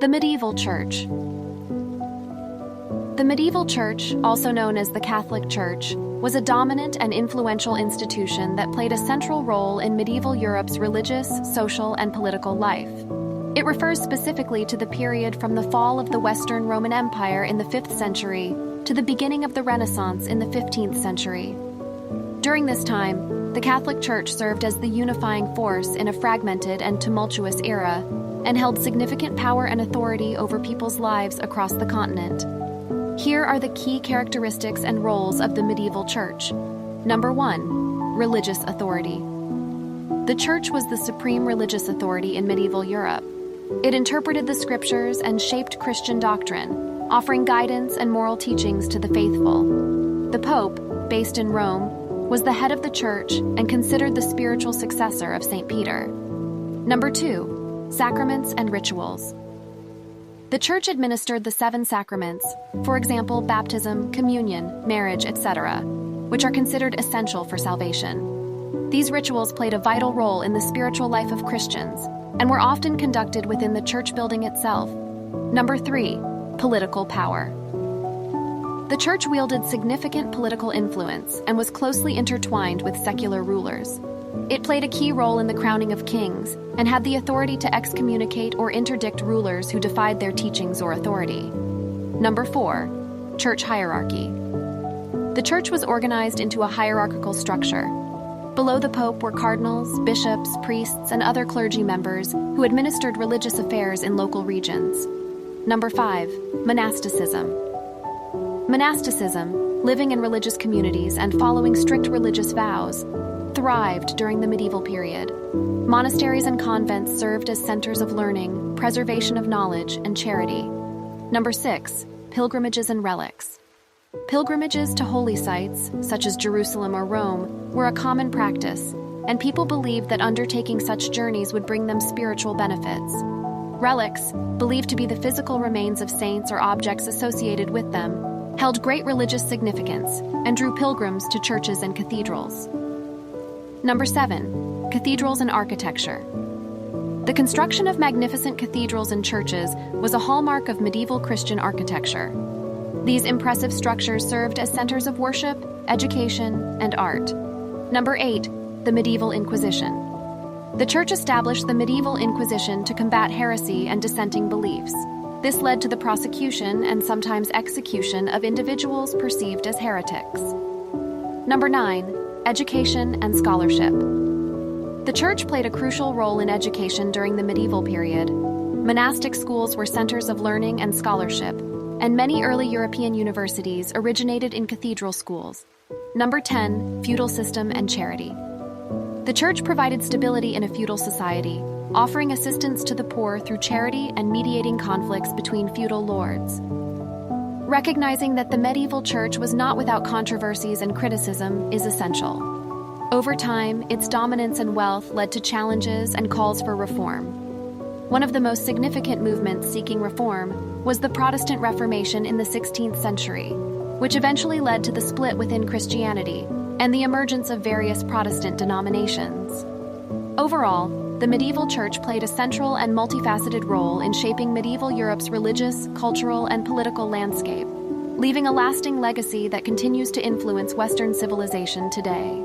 The medieval church. The medieval church, also known as the Catholic Church, was a dominant and influential institution that played a central role in medieval Europe's religious, social, and political life. It refers specifically to the period from the fall of the Western Roman Empire in the 5th century to the beginning of the Renaissance in the 15th century. During this time, the Catholic Church served as the unifying force in a fragmented and tumultuous era and held significant power and authority over people's lives across the continent. Here are the key characteristics and roles of the medieval church. Number 1. Religious authority. The church was the supreme religious authority in medieval Europe. It interpreted the scriptures and shaped Christian doctrine, offering guidance and moral teachings to the faithful. The Pope, based in Rome, was the head of the church and considered the spiritual successor of St. Peter. Number 2. Sacraments and rituals. The church administered the 7 sacraments, for example, baptism, communion, marriage, etc., which are considered essential for salvation. These rituals played a vital role in the spiritual life of Christians and were often conducted within the church building itself. Number 3. Political power. The church wielded significant political influence and was closely intertwined with secular rulers. It played a key role in the crowning of kings and had the authority to excommunicate or interdict rulers who defied their teachings or authority. Number 4. Church hierarchy. The church was organized into a hierarchical structure. Below the Pope were cardinals, bishops, priests, and other clergy members who administered religious affairs in local regions. Number 5. Monasticism. Monasticism, living in religious communities and following strict religious vows, thrived during the medieval period. Monasteries and convents served as centers of learning, preservation of knowledge, and charity. Number 6. Pilgrimages and relics. Pilgrimages to holy sites, such as Jerusalem or Rome, were a common practice, and people believed that undertaking such journeys would bring them spiritual benefits. Relics, believed to be the physical remains of saints or objects associated with them, held great religious significance and drew pilgrims to churches and cathedrals. Number 7. Cathedrals and architecture. The construction of magnificent cathedrals and churches was a hallmark of medieval Christian architecture. These impressive structures served as centers of worship, education, and art. Number 8. The Medieval Inquisition. The Church established the Medieval Inquisition to combat heresy and dissenting beliefs. This led to the prosecution and sometimes execution of individuals perceived as heretics. Number 9. Education and scholarship. The church played a crucial role in education during the medieval period. Monastic schools were centers of learning and scholarship, and many early European universities originated in cathedral schools. Number 10. Feudal system and charity. The church provided stability in a feudal society, offering assistance to the poor through charity and mediating conflicts between feudal lords. Recognizing that the medieval church was not without controversies and criticism is essential. Over time, its dominance and wealth led to challenges and calls for reform. One of the most significant movements seeking reform was the Protestant Reformation in the 16th century, which eventually led to the split within Christianity and the emergence of various Protestant denominations. Overall, the medieval church played a central and multifaceted role in shaping medieval Europe's religious, cultural, and political landscape, leaving a lasting legacy that continues to influence Western civilization today.